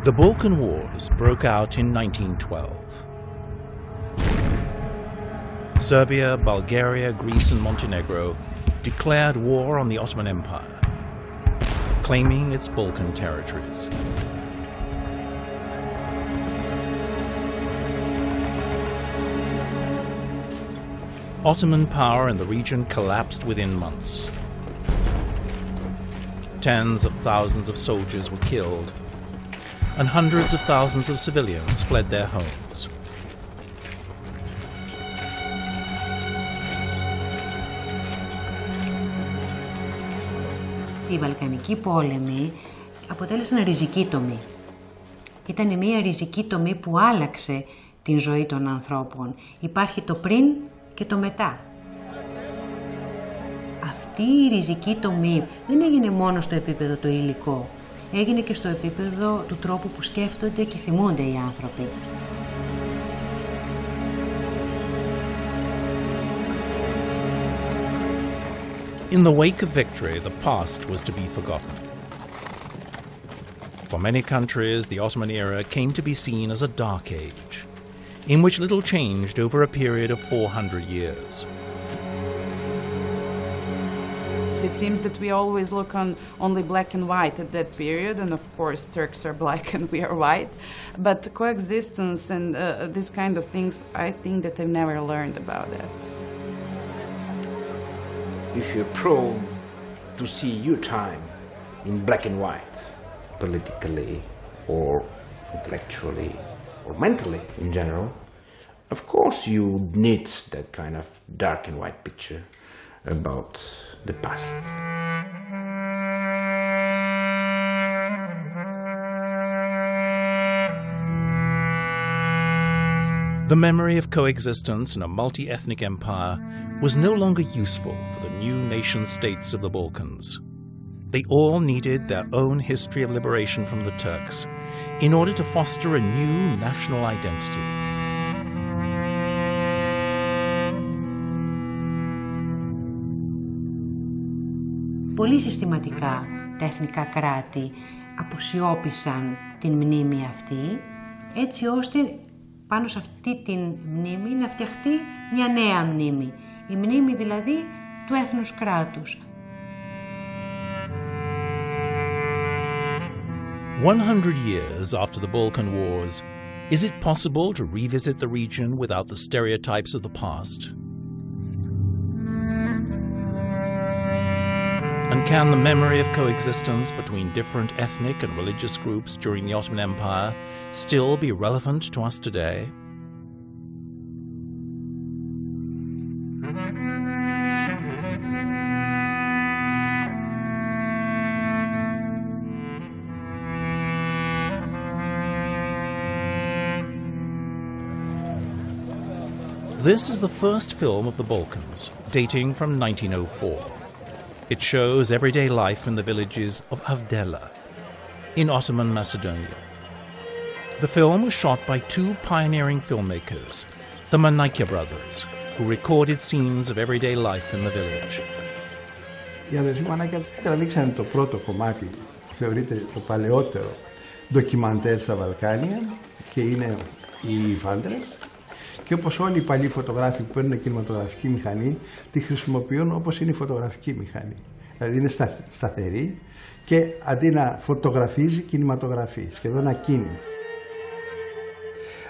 The Balkan Wars broke out in 1912. Serbia, Bulgaria, Greece and Montenegro declared war on the Ottoman Empire, claiming its Balkan territories. Ottoman power in the region collapsed within months. Tens of thousands of soldiers were killed, and hundreds of thousands of civilians fled their homes. Οι Βαλκανικοί πόλεμοι αποτέλεσαν ριζική τομή. Ήταν μια ριζική τομή που άλλαξε την ζωή των ανθρώπων. Υπάρχει το πριν και το μετά. Αυτή η ριζική τομή δεν έγινε μόνο στο επίπεδο το υλικό. Έγινε και στο επίπεδο του τρόπου που σκέφτονται και θυμούνται οι άνθρωποι. In the wake of victory, the past was to be forgotten. For many countries, the Ottoman era came to be seen as a dark age, in which little changed over a period of 400 years. It seems that we always look on only black and white at that period, and of course Turks are black and we are white. But coexistence and this kind of things, I think that I've never learned about that. If you're prone to see your time in black and white, politically or intellectually or mentally in general, of course you need that kind of dark and white picture about the past. The memory of coexistence in a multi-ethnic empire was no longer useful for the new nation-states of the Balkans. They all needed their own history of liberation from the Turks in order to foster a new national identity. Πολύ συστηματικά τα εθνικά κράτη αποσιώπησαν την μνήμη αυτή, έτσι ώστε πάνω σε αυτή την μνήμη να φτιαχτεί μια νέα μνήμη. Η μνήμη δηλαδή του έθνους κράτους. 100 years after the Balkan Wars, is it possible to revisit the region without the stereotypes of the past? And can the memory of coexistence between different ethnic and religious groups during the Ottoman Empire still be relevant to us today? This is the first film of the Balkans, dating from 1904. It shows everyday life in the villages of Avdela, in Ottoman Macedonia. The film was shot by two pioneering filmmakers, the Manaikia brothers, who recorded scenes of everyday life in the village. Οι αδερφοί Μανάκια τραβήξαν το πρώτο κομμάτι, θεωρείται το παλαιότερο ντοκιμαντέρ στα Βαλκάνια, και είναι οι Φάντρες. Και όπως όλοι οι παλιοί φωτογράφοι που παίρνουν κινηματογραφική μηχανή, τη χρησιμοποιούν όπως είναι η φωτογραφική μηχανή. Δηλαδή είναι σταθερή και αντί να φωτογραφίζει, κινηματογραφεί, σχεδόν ακίνητη.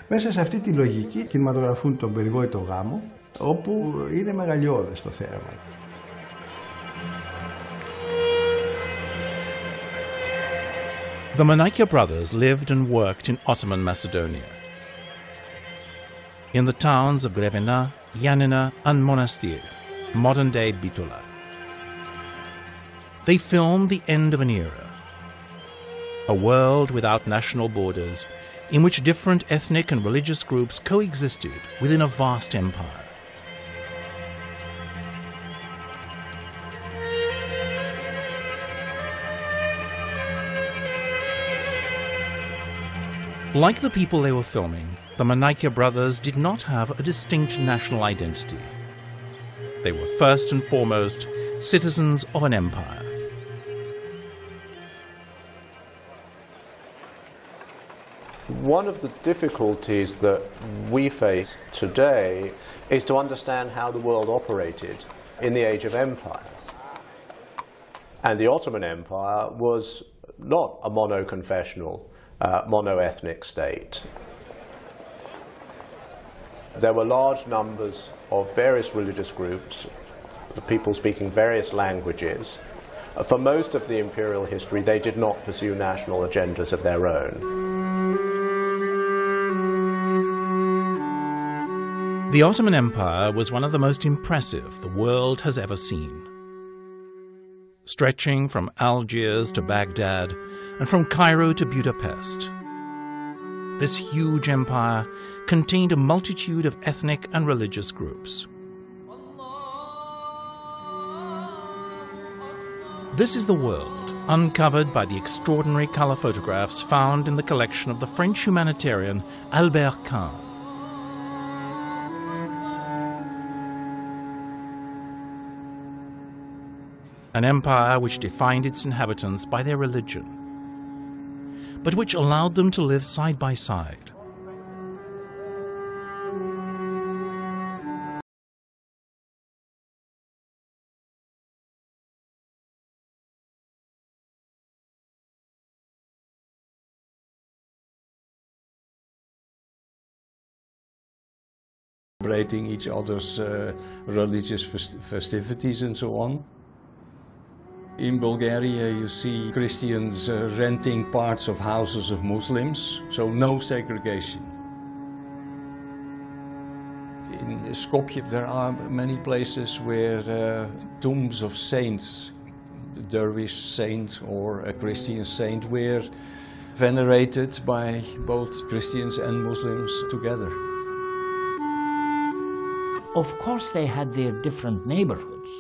Μέσα σε αυτή τη λογική κινηματογραφούν τον περιβόητο γάμο, όπου είναι μεγαλειώδες το θέαμα. The Manaikia brothers lived and worked in Ottoman Macedonia. In the towns of Grevena, Yanina and Monastir, modern-day Bitola. They filmed the end of an era, a world without national borders in which different ethnic and religious groups coexisted within a vast empire. Like the people they were filming, the Manaikia brothers did not have a distinct national identity. They were first and foremost citizens of an empire. One of the difficulties that we face today is to understand how the world operated in the age of empires. And the Ottoman Empire was not a mono-confessional, mono-ethnic state. There were large numbers of various religious groups, the people speaking various languages. For most of the imperial history, they did not pursue national agendas of their own. The Ottoman Empire was one of the most impressive the world has ever seen. Stretching from Algiers to Baghdad and from Cairo to Budapest, this huge empire contained a multitude of ethnic and religious groups. This is the world, uncovered by the extraordinary color photographs found in the collection of the French humanitarian Albert Kahn. An empire which defined its inhabitants by their religion, but which allowed them to live side by side. Celebrating each other's religious festivities and so on. In Bulgaria you see Christians renting parts of houses of Muslims, so no segregation. In Skopje there are many places where tombs of saints, the dervish saint or a Christian saint, were venerated by both Christians and Muslims together. Of course they had their different neighborhoods,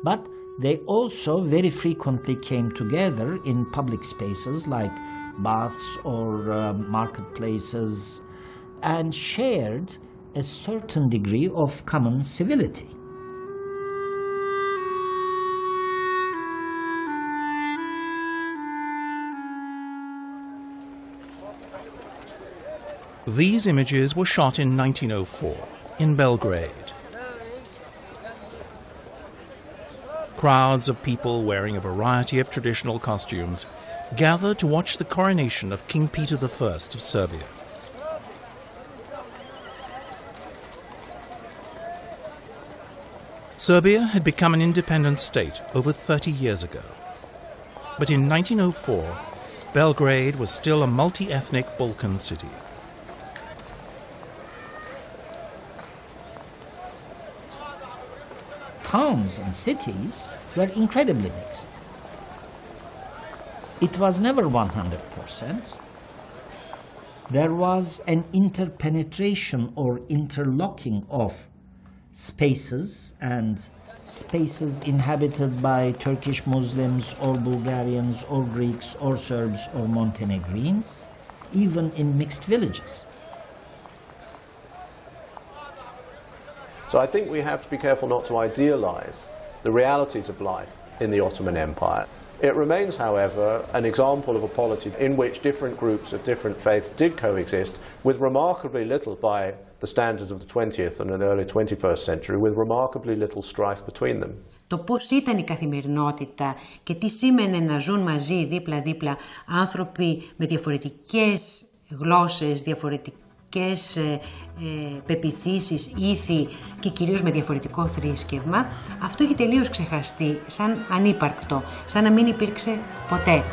but they also very frequently came together in public spaces like baths or marketplaces and shared a certain degree of common civility. These images were shot in 1904 in Belgrade. Crowds of people wearing a variety of traditional costumes gathered to watch the coronation of King Peter I of Serbia. Serbia had become an independent state over 30 years ago. But in 1904, Belgrade was still a multi-ethnic Balkan city. Towns and cities were incredibly mixed. It was never 100%. There was an interpenetration or interlocking of spaces, and spaces inhabited by Turkish Muslims or Bulgarians or Greeks or Serbs or Montenegrins, even in mixed villages. So I think we have to be careful not to idealize the realities of life in the Ottoman Empire. It remains, however, an example of a polity in which different groups of different faiths did coexist with remarkably little, by the standards of the 20th and the early 21st century, with remarkably little strife between them. Το πώς ήταν η καθημερινότητα και τι σήμαινε να ζουν μαζί δίπλα-δίπλα άνθρωποι με διαφορετικές γλώσσες, διαφορετικές πεποιθήσεις, ήθη και κυρίως με διαφορετικό θρήσκευμα, αυτό έχει τελείως ξεχαστεί, σαν ανύπαρκτο, σαν να μην υπήρξε ποτέ.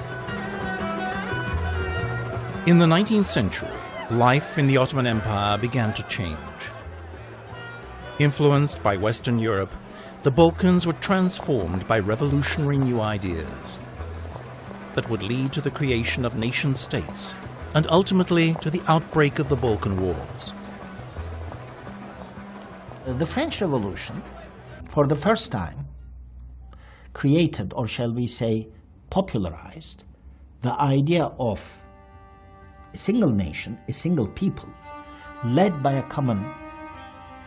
In the 19th century, life in the Ottoman Empire began to change. Influenced by Western Europe, the Balkans were transformed by revolutionary new ideas that would lead to the creation of nation-states and ultimately to the outbreak of the Balkan Wars. The French Revolution, for the first time, created, or shall we say, popularized, the idea of a single nation, a single people, led by a common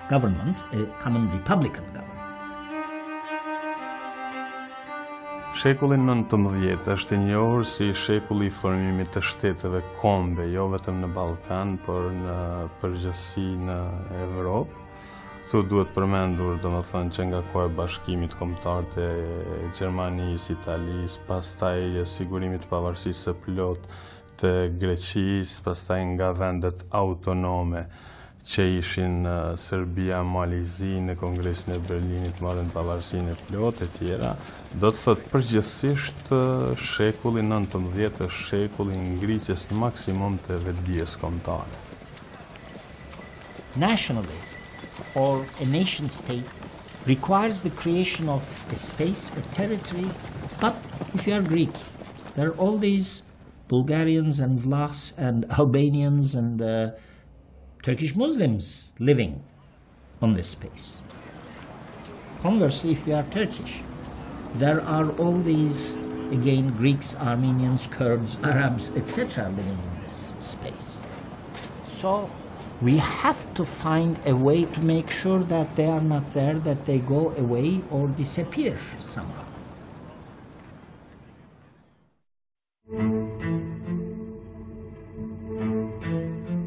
government, a common republican government. Shekulli 19 është i njohur si shekulli i formimit të shteteve kombe, jo vetëm në Ballkan, por në përgjithësi në Evropë. Këtu duhet përmendur, domethënë, që nga koha e bashkimit kombëtar të Gjermanisë, Italisë, pastaj sigurimit të pavarësisë së plotë të Greqisë, pastaj nga vendet autonome që ishin Serbia, Malizi, në Kongresin e Berlinit marrën pavarësinë e plotë e tjera, do të thotë përgjithsisht shekulli 19 është shekulli i ngritjes maksimum të vetdijes kombëtare. Nationalism, or a nation state, requires the creation of a space, a territory, but if you are Greek, there are all these Bulgarians and Vlachs and Albanians and Turkish Muslims living on this space. Conversely, if you are Turkish, there are all these, again, Greeks, Armenians, Kurds, Arabs, etc. living in this space. So we have to find a way to make sure that they are not there, that they go away or disappear somehow.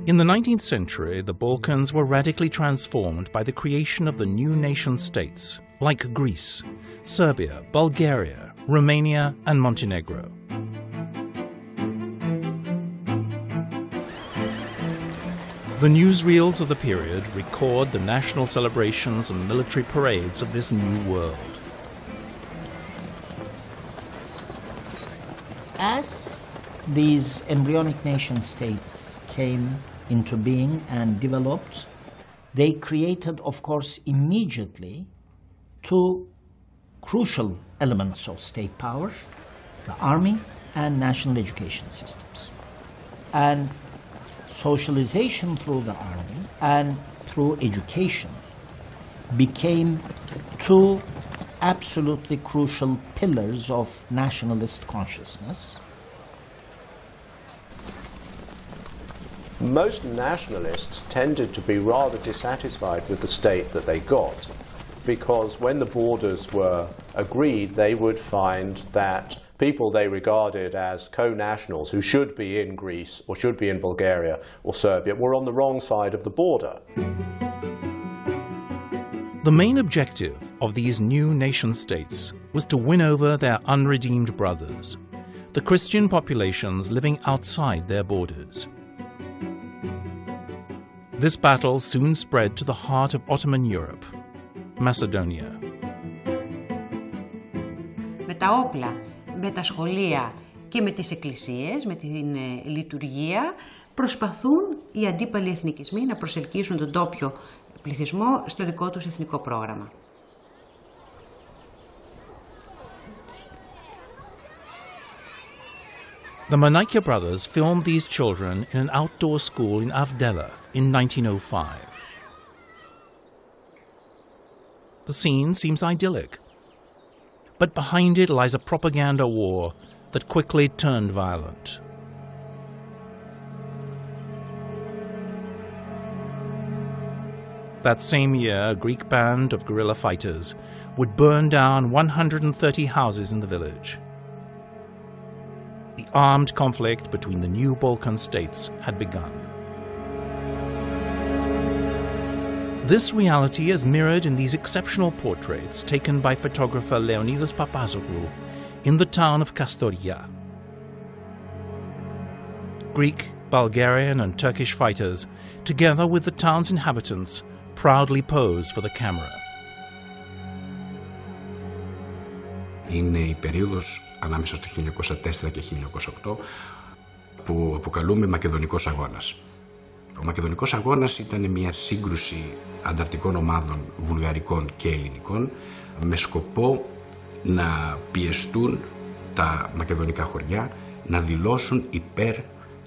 In the 19th century, the Balkans were radically transformed by the creation of the new nation-states, like Greece, Serbia, Bulgaria, Romania, and Montenegro. The newsreels of the period record the national celebrations and military parades of this new world. As these embryonic nation-states came into being and developed, they created, of course, immediately two crucial elements of state power, the army and national education systems. And socialization through the army and through education became two absolutely crucial pillars of nationalist consciousness. Most nationalists tended to be rather dissatisfied with the state that they got, because when the borders were agreed, they would find that people they regarded as co-nationals who should be in Greece or should be in Bulgaria or Serbia were on the wrong side of the border. The main objective of these new nation-states was to win over their unredeemed brothers, the Christian populations living outside their borders. This battle soon spread to the heart of Ottoman Europe, Macedonia. Με τα όπλα, με τα σχολεία και με τις εκκλησίες, με την λειτουργία, προσπαθούν οι αντίπαλοι εθνικισμοί να προσελκύσουν τον ντόπιο πληθυσμό στο δικό τους εθνικό πρόγραμμα. The Manaikia brothers filmed these children in an outdoor school in Avdela in 1905. The scene seems idyllic, but behind it lies a propaganda war that quickly turned violent. That same year, a Greek band of guerrilla fighters would burn down 130 houses in the village. The armed conflict between the new Balkan states had begun. This reality is mirrored in these exceptional portraits taken by photographer Leonidas Papazoglou in the town of Kastoria. Greek, Bulgarian and Turkish fighters, together with the town's inhabitants, proudly pose for the camera. Είναι η περίοδος ανάμεσα στο 1904 και 1908 που αποκαλούμε Μακεδονικός Αγώνας. Ο Μακεδονικός Αγώνας ήταν μια σύγκρουση ανταρτικών ομάδων βουλγαρικών και ελληνικών με σκοπό να πιεστούν τα μακεδονικά χωριά να δηλώσουν υπέρ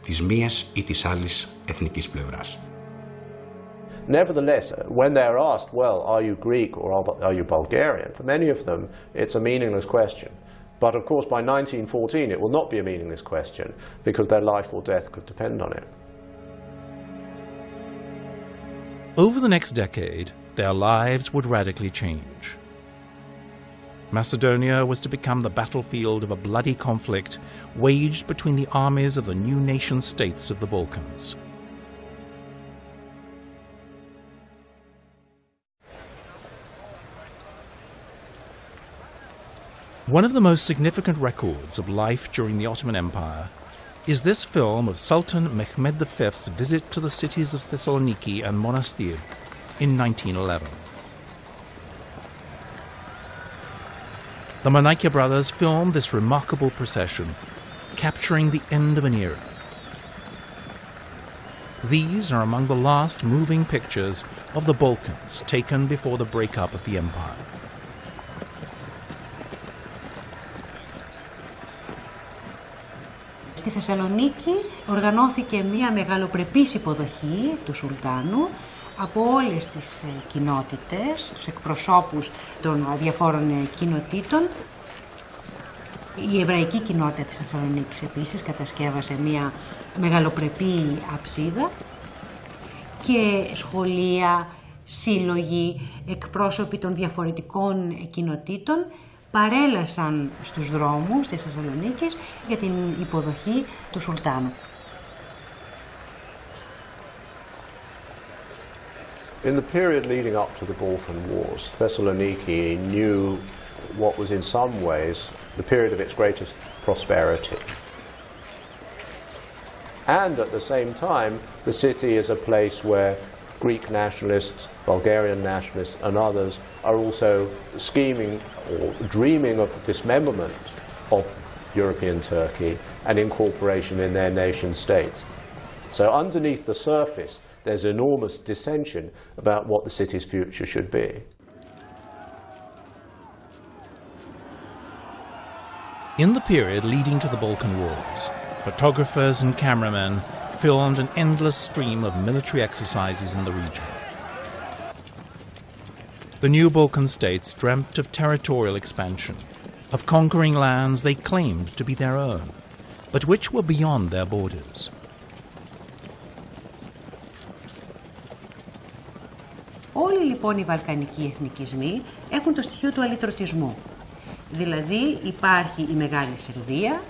της μίας ή της άλλης εθνικής πλευράς. Nevertheless, when they're asked, well, are you Greek or are you Bulgarian, for many of them it's a meaningless question. But of course by 1914 it will not be a meaningless question because their life or death could depend on it. Over the next decade, their lives would radically change. Macedonia was to become the battlefield of a bloody conflict waged between the armies of the new nation-states of the Balkans. One of the most significant records of life during the Ottoman Empire is this film of Sultan Mehmed V's visit to the cities of Thessaloniki and Monastir in 1911. The Manaikia brothers filmed this remarkable procession, capturing the end of an era. These are among the last moving pictures of the Balkans taken before the breakup of the empire. Στη Θεσσαλονίκη οργανώθηκε μια μεγαλοπρεπής υποδοχή του Σουλτάνου από όλες τις κοινότητες, τους εκπροσώπους των διαφόρων κοινοτήτων. Η εβραϊκή κοινότητα της Θεσσαλονίκης επίσης κατασκεύασε μια μεγαλοπρεπή αψίδα και σχολεία, σύλλογοι, εκπρόσωποι των διαφορετικών κοινοτήτων παρέλασαν στους δρόμους της Θεσσαλονίκης για την υποδοχή του Σουλτάνου. In the period leading up to the Balkan Wars, Thessaloniki knew what was in some ways the period of its greatest prosperity. And at the same time, the city is a place where Greek nationalists, Bulgarian nationalists and others are also scheming or dreaming of the dismemberment of European Turkey and incorporation in their nation states. So underneath the surface, there's enormous dissension about what the city's future should be. In the period leading to the Balkan Wars, photographers and cameramen filmed an endless stream of military exercises in the region. The new Balkan states dreamt of territorial expansion, of conquering lands they claimed to be their own, but which were beyond their borders. Όλοι λοιπόν οι βαλκανικοί εθνικισμοί έχουν το στοιχείο του αλυτρωτισμού. Δηλαδή υπάρχει η Μεγάλη Σερβία,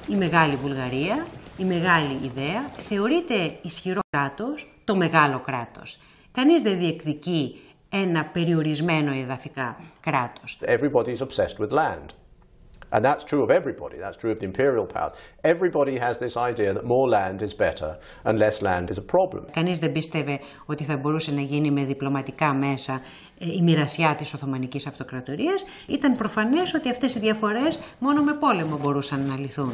η Μεγάλη Βουλγαρία, η Μεγάλη Ιδέα. Θεωρείται ισχυρό κράτος το μεγάλο κράτος. Κανείς δεν διεκδικεί ένα περιορισμένο εδαφικά κράτος. Everybody is obsessed with land. And that's true of everybody. That's true of the imperial powers. Everybody has this idea that more land is better and less land is a problem. Κανείς δεν πίστευε ότι θα μπορούσε να γίνει με διπλωματικά μέσα η μοιρασιά της Οθωμανικής Αυτοκρατορίας. Ήταν προφανές ότι αυτές οι διαφορές μόνο με πόλεμο μπορούσαν να λυθούν.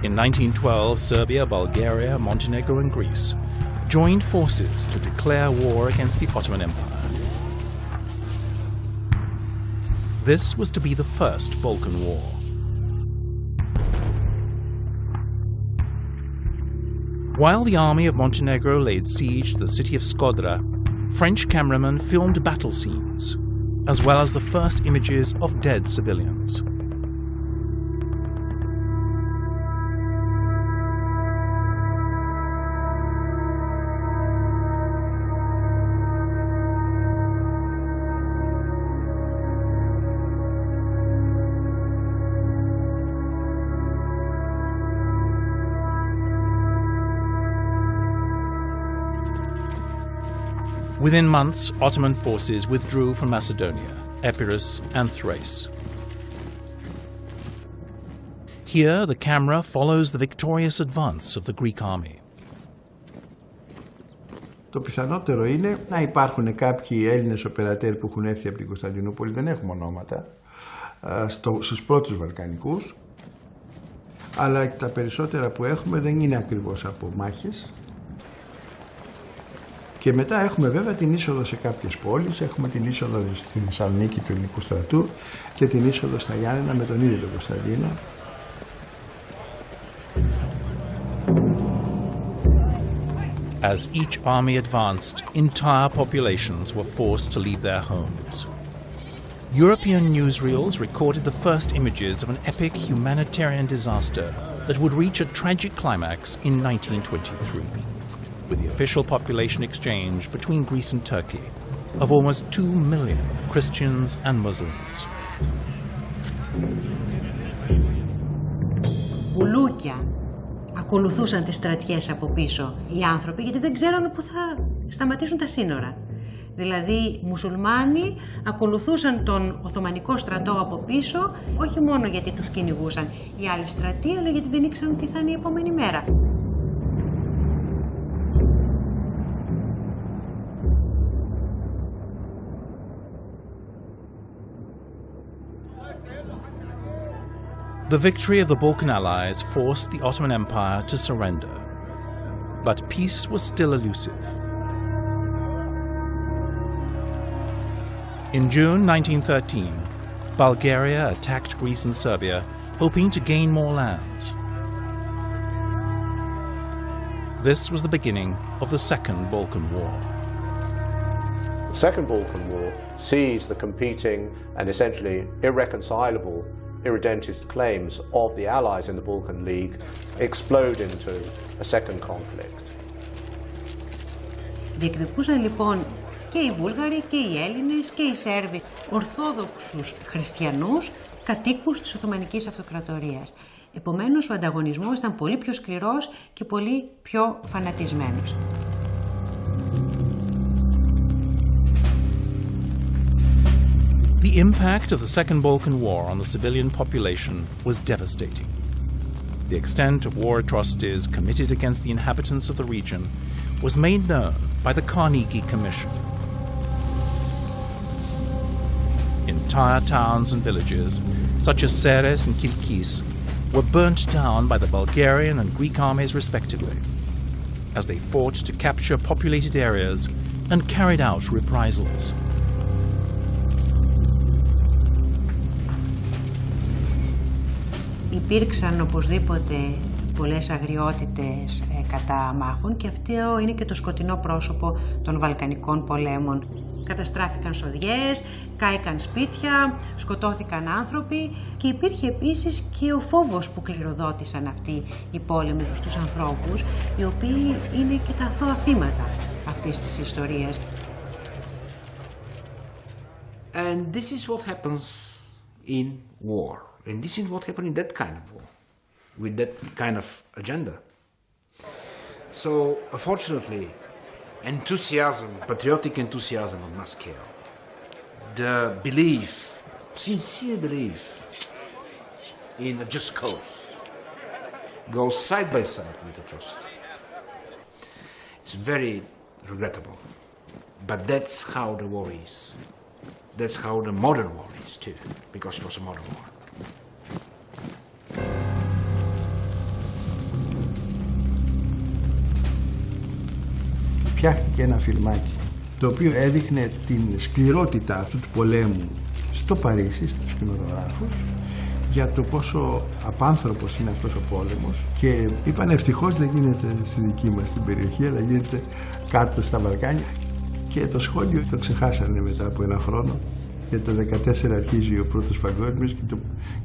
In 1912, Serbia, Bulgaria, Montenegro and Greece joined forces to declare war against the Ottoman Empire. This was to be the first Balkan War. While the army of Montenegro laid siege to the city of Skodra, French cameramen filmed battle scenes, as well as the first images of dead civilians. Within months, Ottoman forces withdrew from Macedonia, Epirus and Thrace. Here, the camera follows the victorious advance of the Greek army. Το πιθανότερο είναι να υπάρχουν κάποιοι Έλληνες οπερατέρ που έχουν έρθει από την Κωνσταντινούπολη, δεν έχουμε ονόματα, στους πρώτους Βαλκανικούς, αλλά τα περισσότερα που έχουμε δεν είναι ακριβώς από μάχες. Και μετά έχουμε βέβαια την είσοδο σε κάποιες πόλεις, έχουμε την είσοδο στη Θεσσαλονίκη του ελληνικού στρατού και την είσοδο στα Γιάννενα με τον ίδιο τον Κωνσταντίνο. As each army advanced, entire populations were forced to leave their homes. European newsreels recorded the first images of an epic humanitarian disaster that would reach a tragic climax in 1923, with the official population exchange between Greece and Turkey of almost 2 million Christians and Muslims. Μπουλούκια ακολουθούσαν τις στρατιές από πίσω οι άνθρωποι, γιατί δεν ξέρανε που θα σταματήσουν τα σύνορα. Δηλαδή, μουσουλμάνοι ακολουθούσαν τον Οθωμανικό στρατό από πίσω, όχι μόνο γιατί τους κυνηγούσαν οι άλλοι στρατοί, αλλά γιατί δεν ήξεραν τι θα είναι η επόμενη μέρα. The victory of the Balkan allies forced the Ottoman Empire to surrender, but peace was still elusive. In June 1913, Bulgaria attacked Greece and Serbia, hoping to gain more lands. This was the beginning of the Second Balkan War. The Second Balkan War sees the competing and essentially irreconcilable irredented claims of the Allies in the Balkan League explode into a second conflict. Διεκδικούσαν λοιπόν και οι Βούλγαροι και οι Έλληνες και οι Σέρβοι ορθόδοξους χριστιανούς κατοίκους της Οθωμανικής Αυτοκρατορίας. Επομένως ο ανταγωνισμός ήταν πολύ πιο σκληρός και πολύ πιο φανατισμένος. The impact of the Second Balkan War on the civilian population was devastating. The extent of war atrocities committed against the inhabitants of the region was made known by the Carnegie Commission. Entire towns and villages, such as Seres and Kilkis, were burnt down by the Bulgarian and Greek armies respectively, as they fought to capture populated areas and carried out reprisals. Υπήρξαν οπωσδήποτε πολλές αγριότητες κατά μάχων και αυτό είναι και το σκοτεινό πρόσωπο των Βαλκανικών πολέμων. Καταστράφηκαν σοδιές, κάηκαν σπίτια, σκοτώθηκαν άνθρωποι και υπήρχε επίσης και ο φόβος που κληροδότησαν αυτοί οι πόλεμοι στους ανθρώπους, οι οποίοι είναι και τα αθώα θύματα αυτής της ιστορίας. And this is what happens in war. And this is what happened in that kind of war, with that kind of agenda. So, unfortunately, enthusiasm, patriotic enthusiasm on mass scale, the belief, sincere belief in a just cause, goes side by side with atrocity. It's very regrettable, but that's how the war is. That's how the modern war is too, because it was a modern war. Φτιάχτηκε ένα φιλμάκι το οποίο έδειχνε την σκληρότητα αυτού του πολέμου στο Παρίσι, στους κινηματογράφους, για το πόσο απάνθρωπος είναι αυτός ο πόλεμος, και είπαν ευτυχώς δεν γίνεται στη δική μας την περιοχή, αλλά γίνεται κάτω στα Βαλκάνια, και το σχόλιο το ξεχάσανε μετά από ένα χρόνο. Και το 2014 αρχίζει ο πρώτος παγκόσμιος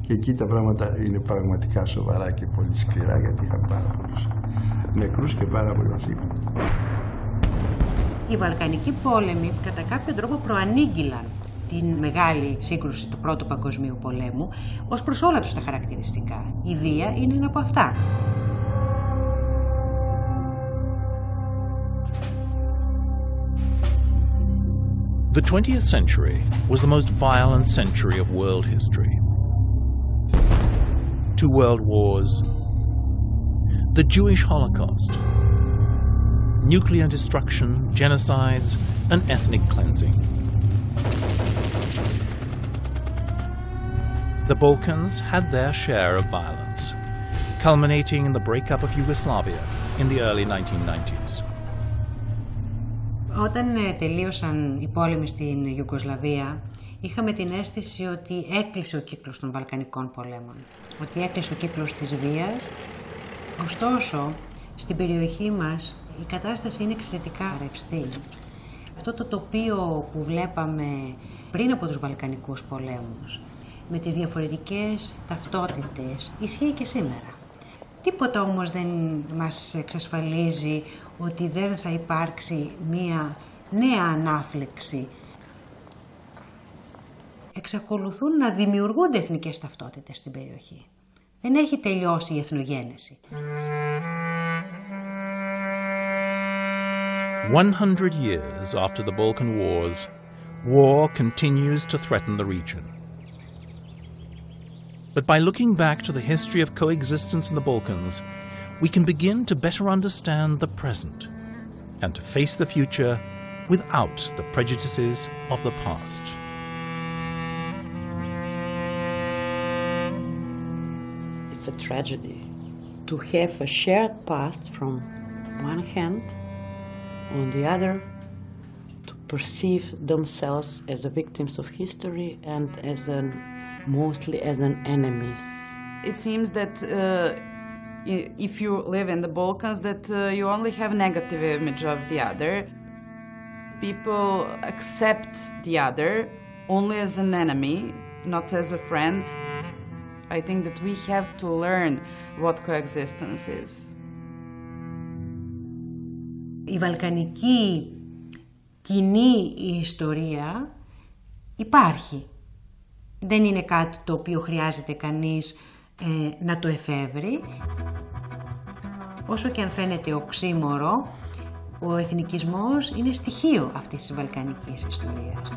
και εκεί τα πράγματα είναι πραγματικά σοβαρά και πολύ σκληρά, γιατί είχαν πάρα πολλούς νεκρούς και πάρα πολλά θύματα. Οι Βαλκανικοί πόλεμοι κατά κάποιο τρόπο προανήγγυλαν την μεγάλη σύγκρουση του Πρώτου Παγκοσμίου Πολέμου ως προς όλα τους τα χαρακτηριστικά. Η βία είναι ένα από αυτά. The 20th century was the most violent century of world history. 2 world wars, the Jewish Holocaust, nuclear destruction, genocides, and ethnic cleansing. The Balkans had their share of violence, culminating in the breakup of Yugoslavia in the early 1990s. Όταν τελείωσαν οι πόλεμοι στην Ιουγκοσλαβία, είχαμε την αίσθηση ότι έκλεισε ο κύκλος των Βαλκανικών πολέμων, ότι έκλεισε ο κύκλος της βίας. Ωστόσο, στην περιοχή μας η κατάσταση είναι εξαιρετικά ρευστή. Αυτό το τοπίο που βλέπαμε πριν από τους Βαλκανικούς πολέμους, με τις διαφορετικές ταυτότητες, ισχύει και σήμερα. Τίποτα όμως δεν μας εξασφαλίζει ότι δεν θα υπάρξει μία νέα ανάφλεξη. Εξακολουθούν να δημιουργούνται εθνικές ταυτότητες στην περιοχή. Δεν έχει τελειώσει η εθνογένεση. 100 years after the Balkan Wars, war continues to threaten the region. But by looking back to the history of coexistence in the Balkans, we can begin to better understand the present and to face the future without the prejudices of the past. It's a tragedy to have a shared past from one hand, on the other to perceive themselves as victims of history and mostly as enemies. It seems that if you live in the Balkans, that you only have negative image of the other. People accept the other only as an enemy, not as a friend. I think that we have to learn what coexistence is. Η βαλκανική κοινή ιστορία υπάρχει. Δεν είναι κάτι το οποίο χρειάζεται κανείς να το εφεύρει. Όσο και αν φαίνεται οξύμορο, ο εθνικισμός είναι στοιχείο αυτής της βαλκανικής ιστορίας.